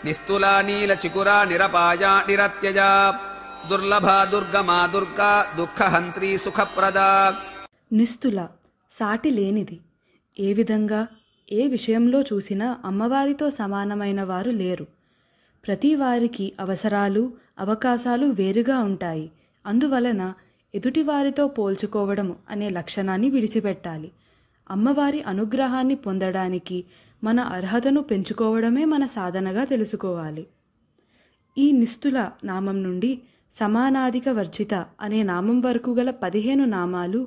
నిస్తులా నీల చికురా నిరపాయా నిరత్యజా దుర్లభా దుర్గమా దుర్గా దుఃఖహంత్రీ సుఖప్రదా. నిస్తుల సాటి లేనిది. ఏ విధంగా ఏ విషయంలో చూసినా అమ్మవారితో సమానమైన వారు లేరు. ప్రతి వారికి అవసరాలు అవకాశాలు వేరుగా ఉంటాయి. అందువలన ఎదుటివారితో పోల్చుకోవడం అనే లక్షణాన్ని విడిచిపెట్టాలి. అమ్మవారి అనుగ్రహాన్ని పొందడానికి మన అర్హతను పెంచుకోవడమే మన సాధనగా తెలుసుకోవాలి. ఈ నిస్తుల నామం నుండి సమానాధిక వర్జిత అనే నామం వరకు గల 15 నామాలు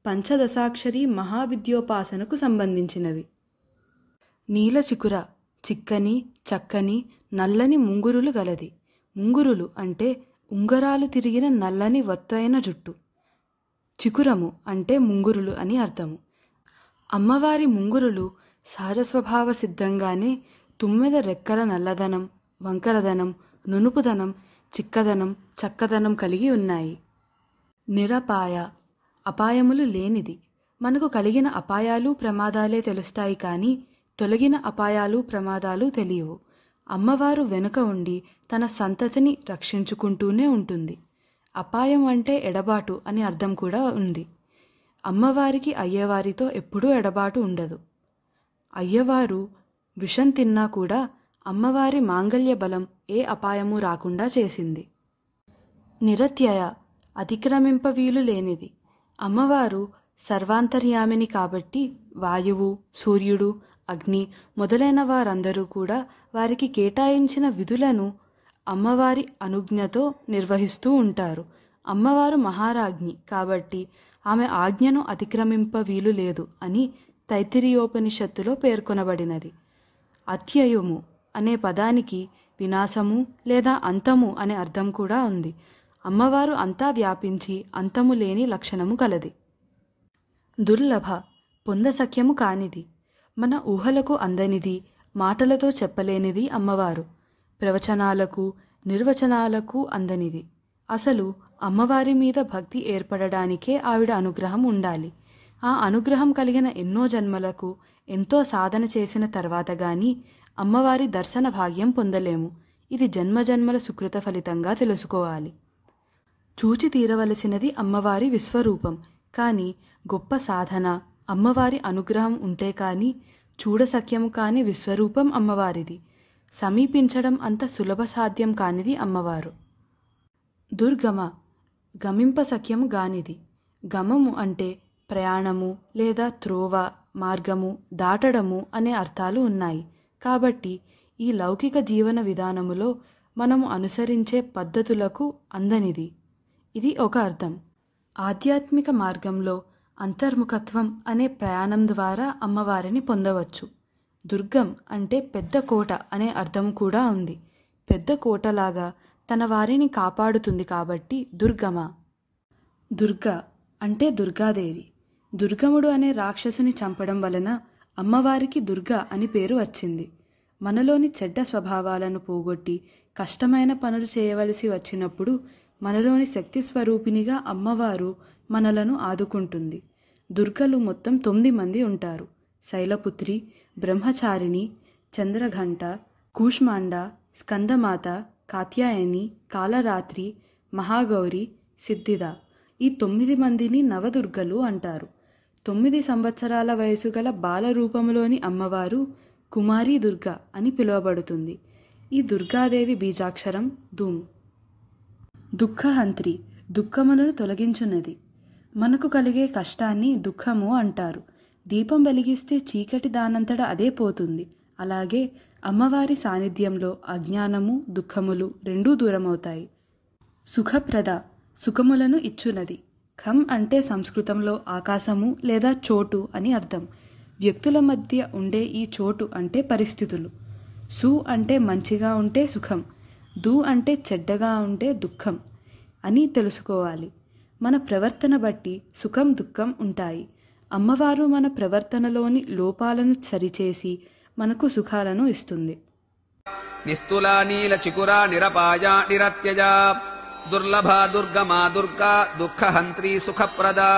పంచదశాక్షరి మహావిద్యోపాసనకు సంబంధించినవి. నీల చికుర చిక్కని చక్కని నల్లని ముంగురులు గలది. ముంగురులు అంటే ఉంగరాలు తిరిగిన నల్లని వత్తైన జుట్టు. చికురము అంటే ముంగురులు అని అర్థము. అమ్మవారి ముంగురులు సహజ స్వభావ సిద్ధంగానే తుమ్మెద రెక్కల నల్లదనం, వంకరదనం, నునుపుదనం, చిక్కదనం, చక్కదనం కలిగి ఉన్నాయి. నిరపాయ అపాయములు లేనిది. మనకు కలిగిన అపాయాలు ప్రమాదాలే తెలుస్తాయి కానీ తొలగిన అపాయాలు ప్రమాదాలు తెలియవు. అమ్మవారు వెనుక ఉండి తన సంతతిని రక్షించుకుంటూనే ఉంటుంది. అపాయం అంటే ఎడబాటు అని అర్థం కూడా ఉంది. అమ్మవారికి అయ్యవారితో ఎప్పుడూ ఎడబాటు ఉండదు. అయ్యవారు విషం తిన్నా కూడా అమ్మవారి మాంగళ్య బలం ఏ అపాయము రాకుండా చేసింది. నిరత్యయ అతిక్రమింప వీలు లేనిది. అమ్మవారు సర్వాంతర్యామిని కాబట్టి వాయువు, సూర్యుడు, అగ్ని మొదలైన వారందరూ కూడా వారికి కేటాయించిన విధులను అమ్మవారి అనుజ్ఞతో నిర్వహిస్తూ ఉంటారు. అమ్మవారు మహారాజ్ఞి కాబట్టి ఆమె ఆజ్ఞను అతిక్రమింప వీలు లేదు అని తైత్తిరీయోపనిషత్తులో పేర్కొనబడినది. అత్యయము అనే పదానికి వినాశము లేదా అంతము అనే అర్థం కూడా ఉంది. అమ్మవారు అంతా వ్యాపించి అంతము లేని లక్షణము కలది. దుర్లభ పొందసఖ్యము కానిది. మన ఊహలకు అందనిది, మాటలతో చెప్పలేనిది అమ్మవారు. ప్రవచనాలకు నిర్వచనాలకు అందనిది. అసలు అమ్మవారి మీద భక్తి ఏర్పడడానికే ఆవిడ అనుగ్రహం ఉండాలి. ఆ అనుగ్రహం కలిగిన ఎన్నో జన్మలకు ఎంతో సాధన చేసిన తర్వాత గాని అమ్మవారి దర్శన భాగ్యం పొందలేము. ఇది జన్మజన్మల సుకృత ఫలితంగా తెలుసుకోవాలి. చూచి తీరవలసినది అమ్మవారి విశ్వరూపం. కానీ గొప్ప సాధన అమ్మవారి అనుగ్రహం ఉంటే కానీ చూడసఖ్యము కాని విశ్వరూపం అమ్మవారిది. సమీపించడం అంత సులభ సాధ్యం కానిది అమ్మవారు. దుర్గమ గమింప సఖ్యము గానిది. గమము అంటే ప్రయాణము లేదా త్రోవ, మార్గము, దాటడము అనే అర్థాలు ఉన్నాయి. కాబట్టి ఈ లౌకిక జీవన విధానములో మనము అనుసరించే పద్ధతులకు అందనిది. ఇది ఒక అర్థం. ఆధ్యాత్మిక మార్గంలో అంతర్ముఖత్వం అనే ప్రయాణం ద్వారా అమ్మవారిని పొందవచ్చు. దుర్గం అంటే పెద్ద కోట అనే అర్థం కూడా ఉంది. పెద్ద కోటలాగా తన వారిని కాపాడుతుంది కాబట్టి దుర్గమ. దుర్గ అంటే దుర్గాదేవి. దుర్గముడు అనే రాక్షసుని చంపడం వలన అమ్మవారికి దుర్గా అని పేరు వచ్చింది. మనలోని చెడ్డ స్వభావాలను పోగొట్టి కష్టమైన పనులు చేయవలసి వచ్చినప్పుడు మనలోని శక్తి స్వరూపినిగా అమ్మవారు మనలను ఆదుకుంటుంది. దుర్గలు మొత్తం 9 మంది ఉంటారు. శైలపుత్రి, బ్రహ్మచారిణి, చంద్రఘంట, కూష్మాండ, స్కందమాత, కాత్యాయని, కాలరాత్రి, మహాగౌరి, సిద్ధిద. ఈ 9 మందిని నవదుర్గలు అంటారు. 9 సంవత్సరాల వయసు గల బాలరూపములోని అమ్మవారు కుమారీ దుర్గ అని పిలువబడుతుంది. ఈ దుర్గాదేవి బీజాక్షరం ధూమ్. దుఃఖహంత్రి దుఃఖములను తొలగించున్నది. మనకు కలిగే కష్టాన్ని దుఃఖము అంటారు. దీపం వెలిగిస్తే చీకటి దానంతట అదే పోతుంది. అలాగే అమ్మవారి సాన్నిధ్యంలో అజ్ఞానము, దుఃఖములు రెండూ దూరమవుతాయి. సుఖప్రద సుఖములను ఇచ్చునది. ఖం అంటే సంస్కృతంలో ఆకాశము లేదా చోటు అని అర్థం. వ్యక్తుల మధ్య ఉండే ఈ చోటు అంటే పరిస్థితులు. సు అంటే మంచిగా ఉంటే సుఖం, దు అంటే చెడ్డగా ఉంటే దుఃఖం అని తెలుసుకోవాలి. మన ప్రవర్తన బట్టి సుఖం దుఃఖం ఉంటాయి. అమ్మవారు మన ప్రవర్తనలోని లోపాలను సరిచేసి మనకు సుఖాలను ఇస్తుంది. నిస్తులా నీల చికురా నిరపాయా నిరత్యజా దుర్లభా దుర్గమా దుర్గా దుఃఖహంత్రీ సుఖప్రదా.